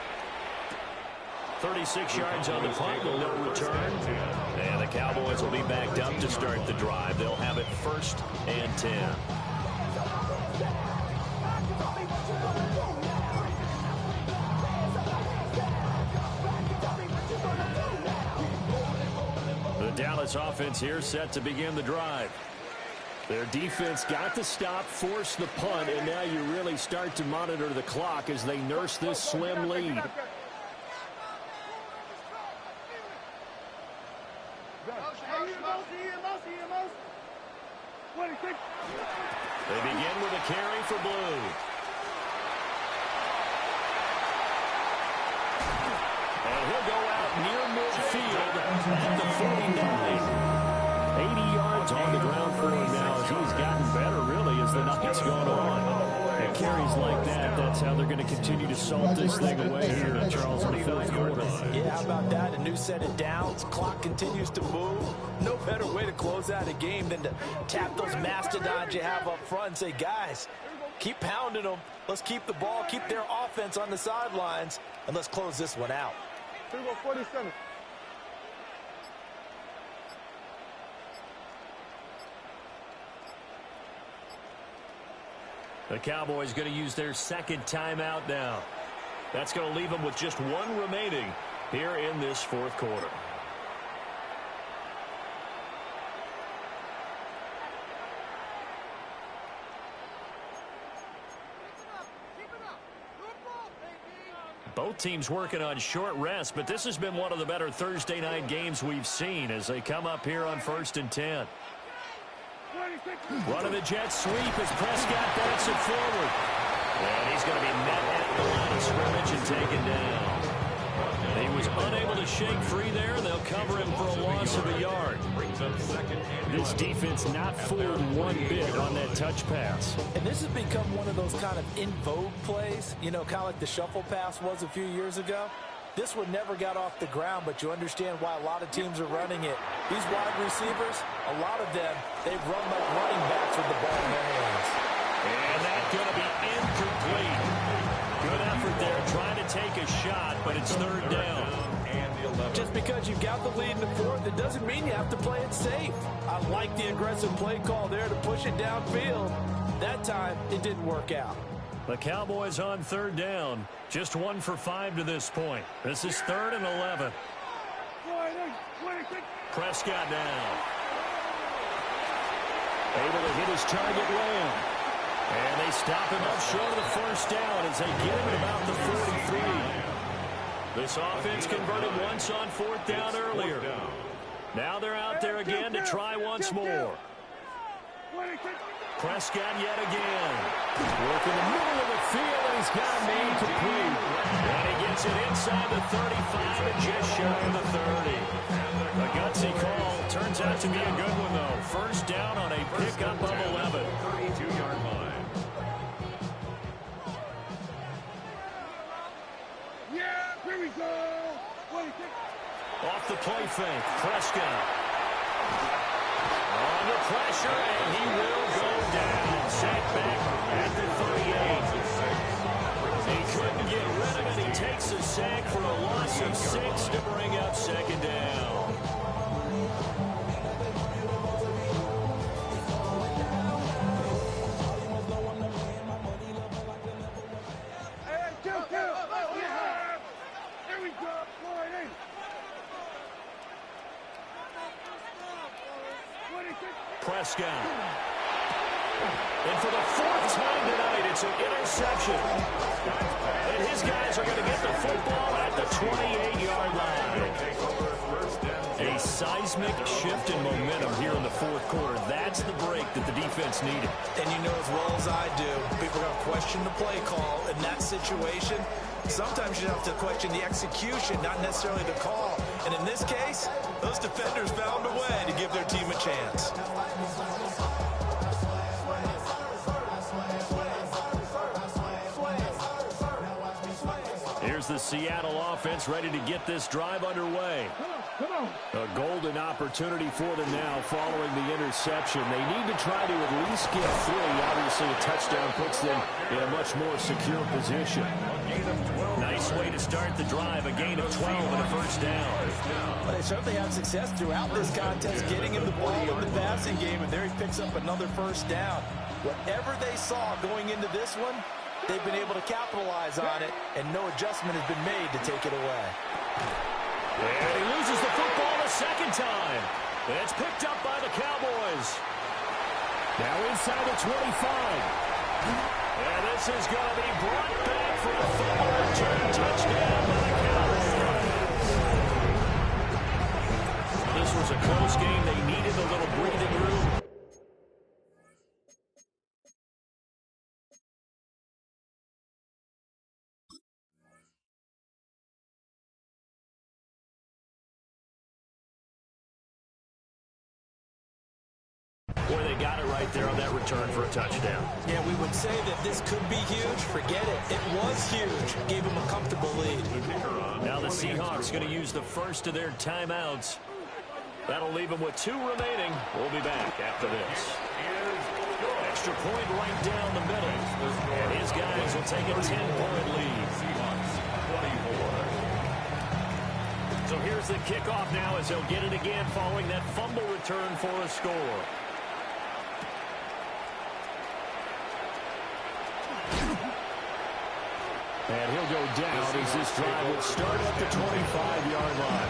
36 yards on the punt, no return. And the Cowboys will be backed up to start the drive. They'll have it 1st and 10. The Dallas offense here set to begin the drive. Their defense got the stop, forced the punt, and now you really start to monitor the clock as they nurse this slim lead. They begin with a carry for Blue. And he'll go out near midfield at the 49. 80 yards on the ground for him now as he's gotten better, really, as the night's gone on. And carries like that, that's how they're going to continue to salt this thing away here at Charles in the 4th quarter. Yeah, how about that? A new set of downs. Clock continues to move. No better way to close out a game than to tap those mastodons you have up front and say, guys, keep pounding them. Let's keep the ball, keep their offense on the sidelines, and let's close this one out. 47. The Cowboys going to use their 2nd timeout now. That's going to leave them with just 1 remaining here in this 4th quarter. Both teams working on short rest, but this has been one of the better Thursday night games we've seen as they come up here on 1st and 10. Running the jet sweep as Prescott backs it forward. And he's going to be met at the line of scrimmage and taken down. He was unable to shake free there. They'll cover him for a loss of a yard. This defense not fooled one bit on that touch pass. And this has become one of those kind of in vogue plays, you know, kind of like the shuffle pass was a few years ago. This one never got off the ground, but you understand why a lot of teams are running it. These wide receivers, a lot of them, they've run like running backs with the ball in their hands. And that's going to be incomplete. Good effort there, trying to take a shot, but it's 3rd down. Just because you've got the lead in the 4th, it doesn't mean you have to play it safe. I like the aggressive play call there to push it downfield. That time, it didn't work out. The Cowboys on 3rd down. Just 1 for 5 to this point. This is 3rd and 11. Prescott down. Able to hit his target Lamb. And they stop him up short of the 1st down as they get him at about the 43. This offense converted once on 4th down earlier. Now they're out there again to try once more. Prescott yet again. Working the middle of the field, and he's got a man complete. And he gets it inside the 35 and just shy of the 30. A gutsy call. Turns out to be a good one, though. 1st down on a pickup of 11. 32-yard line. Yeah, here we go. Off the play fake, Prescott. Under pressure, and he will go down. Sacked back at the 38. He couldn't get rid of it. He takes a sack for a loss of 6 to bring up 2nd down. Here we go. Prescott. And for the 4th time tonight, it's an interception. And his guys are going to get the football at the 28-yard line. A seismic shift in momentum here in the 4th quarter. That's the break that the defense needed. And you know as well as I do, people are going to question the play call in that situation. Sometimes you have to question the execution, not necessarily the call. And in this case, those defenders found a way to give their team a chance. Here's the Seattle offense ready to get this drive underway. A golden opportunity for them now following the interception. They need to try to at least get 3. Obviously, a touchdown puts them in a much more secure position. Nice nice way to start the drive. A gain of 12 and a first down. Well, they certainly have success throughout this contest, getting him the ball in the passing game, and there he picks up another first down. Whatever they saw going into this one, they've been able to capitalize on it, and no adjustment has been made to take it away. And he loses the football a second time. It's picked up by the Cowboys. Now inside the 25. And this is going to be brought back for a fumble return touchdown by the Cowboys. This was a close game. They needed a little breathing room. Boy, they got it right there on that return for a touchdown. Yeah, we would say that this could be huge. Forget it. It was huge. Gave him a comfortable lead. Now the Seahawks going to use the first of their timeouts. That'll leave them with 2 remaining. We'll be back after this. Extra point right down the middle. And his guys will take a 10-point lead. So here's the kickoff now as they'll get it again following that fumble return for a score. And he'll go down as this drive will start at the 25-yard line.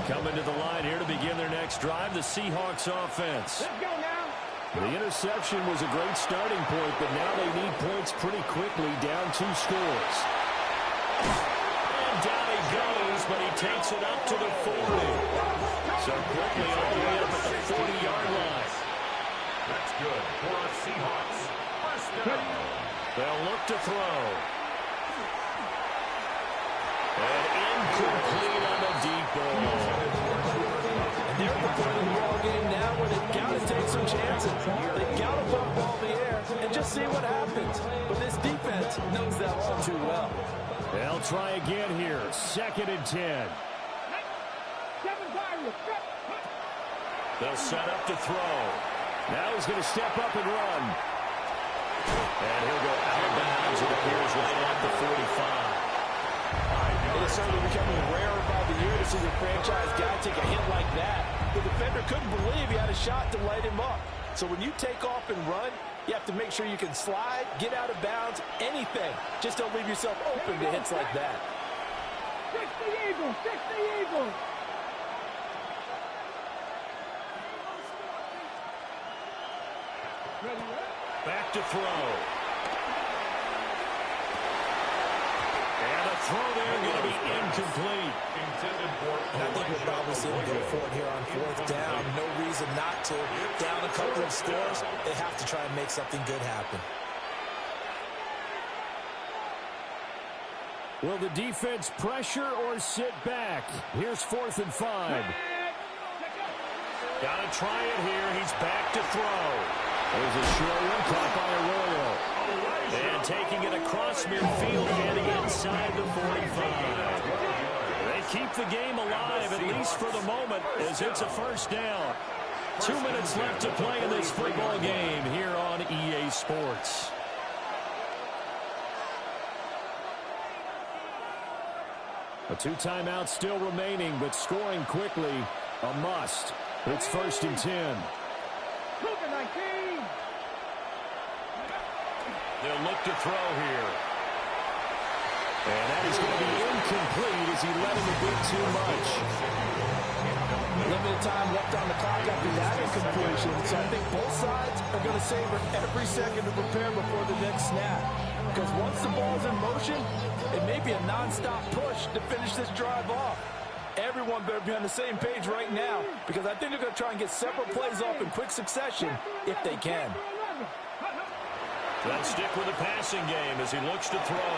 Coming to the line here to begin their next drive, the Seahawks offense. Let's go now. The interception was a great starting point, but now they need points pretty quickly, down 2 scores. And down he goes, but he takes it up to the 40. So quickly all the way up at the 40-yard line. That's good for a Seahawks. First down. They'll look to throw. And incomplete on the deep ball. And they're at the point of the ball game now where they've got to take some chances. They've got to put the ball in the air and just see what happens. But this defense knows that all too well. They'll try again here. 2nd and 10. They'll set up to throw. Now he's going to step up and run. And he'll go out of bounds. It appears right at the 45. It is certainly becoming rarer by the year to see the franchise guy take a hit like that. The defender couldn't believe he had a shot to light him up. So when you take off and run, you have to make sure you can slide, get out of bounds, anything. Just don't leave yourself open to hits like that. Fix the Eagles! Fix the Eagles! Back to throw. And a throw there going to be incomplete. And I think we'll probably see him go for it here on 4th down. No reason not to. Down a couple of scores, they have to try and make something good happen. Will the defense pressure or sit back? Here's 4th and 5. Got to try it here. He's back to throw. There's a short one caught by Arroyo. And taking it across midfield and inside the 45. They keep the game alive, at least for the moment, as it's a first down. 2 minutes left to play in this football game here on EA Sports. A 2 timeouts still remaining, but scoring quickly, a must. It's 1st and 10. They'll look to throw here. And that is going to be incomplete as he let him a bit too much. Limited time left on the clock after that incompletion. So I think both sides are going to savor every second to prepare before the next snap. Because once the ball's in motion, it may be a nonstop push to finish this drive off. Everyone better be on the same page right now, because I think they're going to try and get several plays off in quick succession if they can. They'll stick with the passing game as he looks to throw.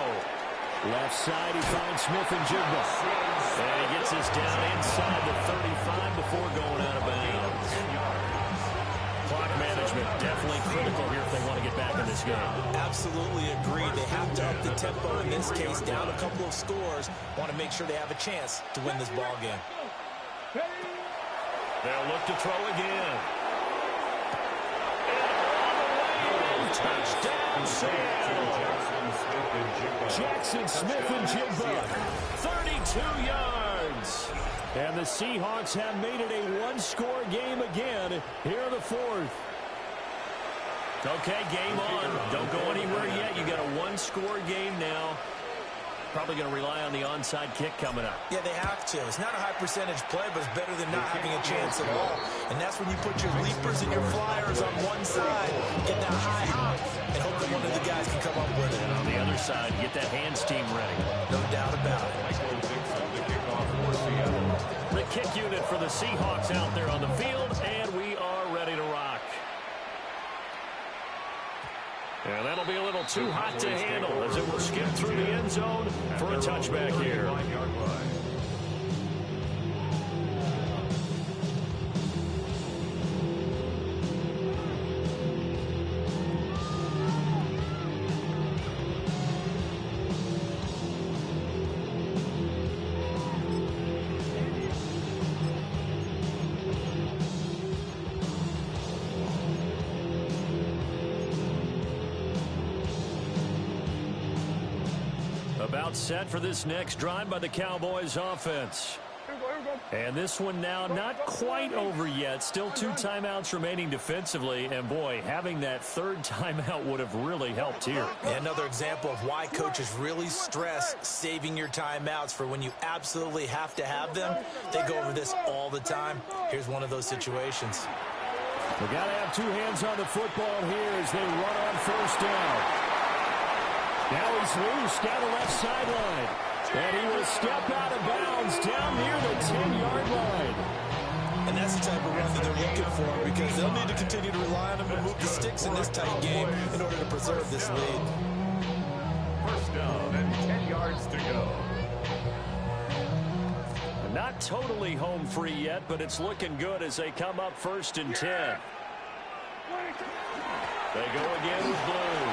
Left side, he finds Smith and Jigba. And he gets this down inside the 35 before going out of bounds. Clock management definitely critical here if they want to get back in this game. Absolutely agree. They have to up the tempo in this case, down a couple of scores. Want to make sure they have a chance to win this ball game. They'll look to throw again. And all the way, touchdown, Seattle. Jackson Smith and Jigba, 32 yards. And the Seahawks have made it a one-score game again here in the fourth. Okay, game on. Don't go anywhere yet. You got a one-score game now. Probably going to rely on the onside kick coming up. Yeah, they have to. It's not a high percentage play, but it's better than not having a chance at all. And that's when you put your leapers and your flyers on one side, get that high hop, and hope that one of the guys can come up with it. And on the other side, get that hands team ready. No doubt about it. The kick unit for the Seahawks out there on the field, and we are ready to rock. And that'll be a little too hot to handle as it will skip through the end zone for a touchback here. About set for this next drive by the Cowboys offense. And this one now not quite over yet. Still 2 timeouts remaining defensively. And, boy, having that third timeout would have really helped here. Yeah, another example of why coaches really stress saving your timeouts for when you absolutely have to have them. They go over this all the time. Here's one of those situations. We got to have 2 hands on the football here as they run on first down. Now he's loose down the left sideline. And he will step out of bounds down near the 10-yard line. And that's the type of run that they're looking for because they'll need to continue to rely on him to move the sticks in this tight game in order to preserve this lead. First down and 10 yards to go. Not totally home free yet, but it's looking good as they come up 1st and 10. They go again with Blue.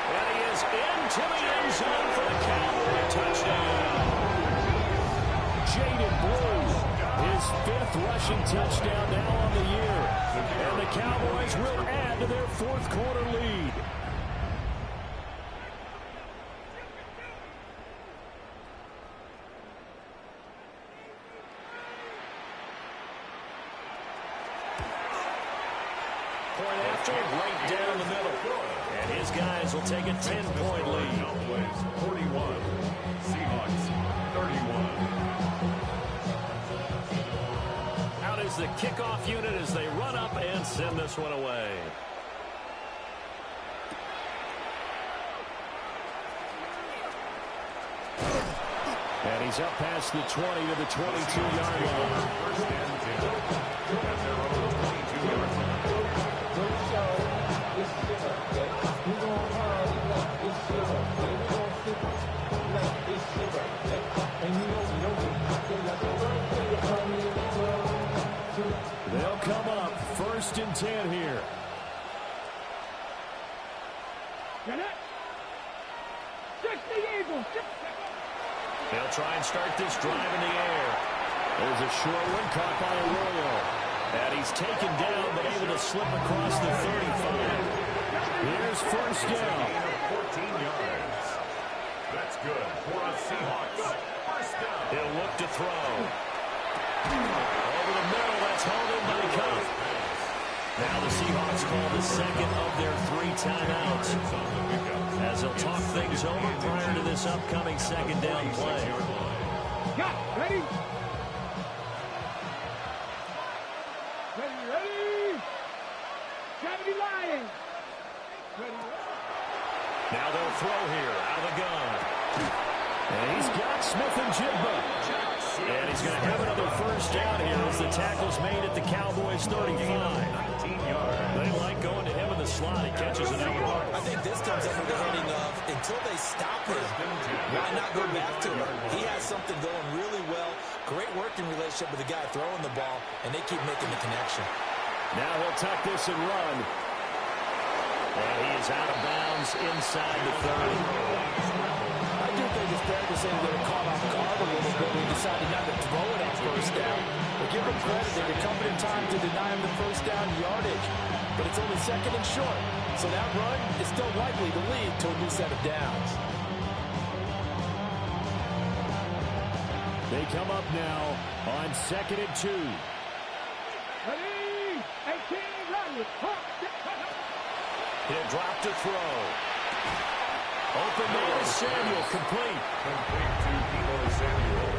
And he is into the end zone for the Cowboy touchdown. Jaden Blue, his 5th rushing touchdown now on the year. And the Cowboys will add to their 4th quarter lead. Point after, right down the middle. And his guys will take a 10-point lead. Cowboys 41, Seahawks 31. Out is the kickoff unit as they run up and send this one away. And he's up past the 20 to the 22-yard line. First and 10 at their own 22-yard line. They'll come up 1st and 10 here. They'll try and start this drive in the air. There's a short one caught by Arroyo. And he's taken down but able to slip across the 35. Here's 1st down. 14 yards. That's good for a Seahawks. First down. He'll look to throw. Over the middle, that's held in by Cup. Now the Seahawks call the 2nd of their 3 timeouts. As they'll talk things over prior to this upcoming 2nd down play. Ready? Ready? Gravity Lions. Now they'll throw here out of the gun. And he's got Smith and Jigba. And he's going to have another 1st down here as the tackle's made at the Cowboys 35. 19 yards. They like going to him in the slot. He catches it out. I think this comes under the heading of until they stop him, why not go back to him? He has something going really well. Great working relationship with the guy throwing the ball, and they keep making the connection. Now he'll tuck this and run. And he is out of bounds inside the 30. I do think it's fair to say they were caught off guard a little bit and decided not to throw it on first down. But give them credit, they recovered in time to deny him the first down yardage. But it's only second and short, so that run is still likely to lead to a new set of downs. They come up now on 2nd and 2. Ready? 18, ready. He'll drop to throw. Open man is Samuel, complete. Complete to Debo Samuel.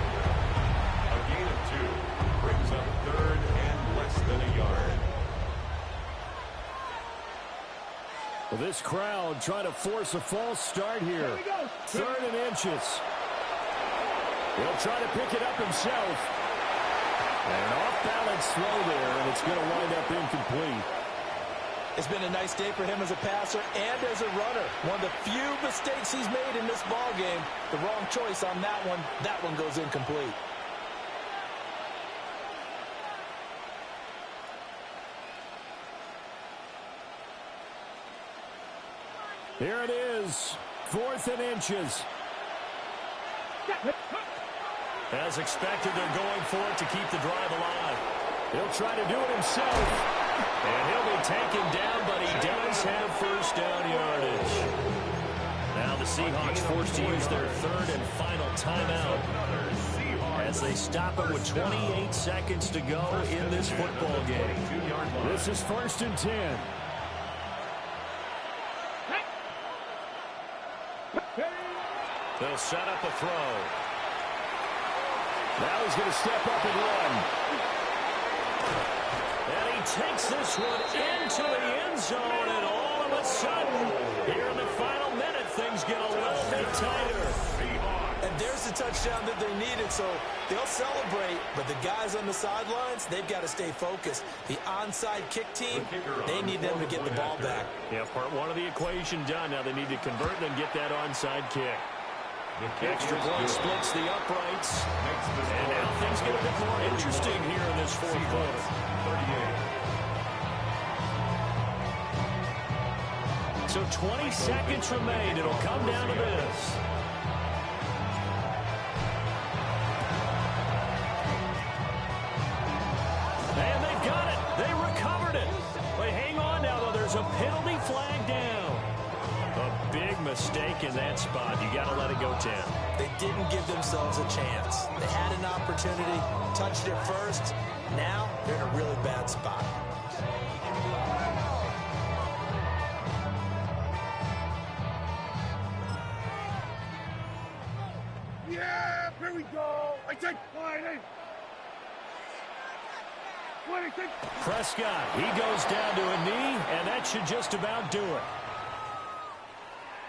A gain of 2 brings up 3rd and less than a yard. Well, this crowd trying to force a false start here. 3rd and inches. He'll try to pick it up himself. And an off-balance throw there, and it's going to wind up incomplete. It's been a nice day for him as a passer and as a runner. One of the few mistakes he's made in this ball game. The wrong choice on that one. That one goes incomplete. Here it is, 4th and inches. As expected, they're going for it to keep the drive alive. He'll try to do it himself. And he'll be taken down, but he does have first down yardage. Now the Seahawks forced to use their 3rd and final timeout as they stop it with 28 seconds to go in this football game. This is 1st and 10. They'll set up a throw. Now he's going to step up and run. And he takes this one into the end zone, and all of a sudden, here in the final minute, things get a little bit tighter. And there's the touchdown that they needed, so they'll celebrate. But the guys on the sidelines, they've got to stay focused. The onside kick team, they need them to get the ball back. Yeah, part one of the equation done. Now they need to convert and get that onside kick. Extra point splits the uprights. And now things get a bit more interesting here in this fourth quarter. 38. So 20 seconds remain. It'll come down to this. And they've got it. They recovered it. But hang on now, though. There's a penalty flag down. A big mistake in that spot. You got to let it go 10. They didn't give themselves a chance. They had an opportunity, touched it first. Now they're in a really bad spot. Yeah, here we go. I take 26. Prescott, he goes down to a knee, and that should just about do it.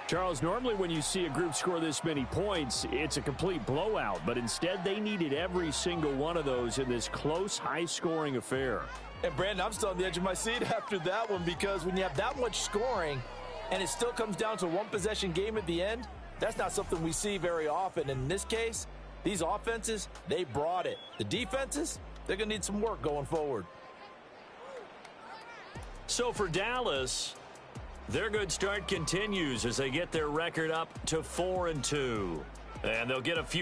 Charles, normally when you see a group score this many points, it's a complete blowout. But instead, they needed every single one of those in this close, high-scoring affair. And, Brandon, I'm still on the edge of my seat after that one because when you have that much scoring and it still comes down to a one-possession game at the end, that's not something we see very often. In this case, these offenses, they brought it. The defenses, they're going to need some work going forward. So for Dallas, their good start continues as they get their record up to 4-2. And they'll get a few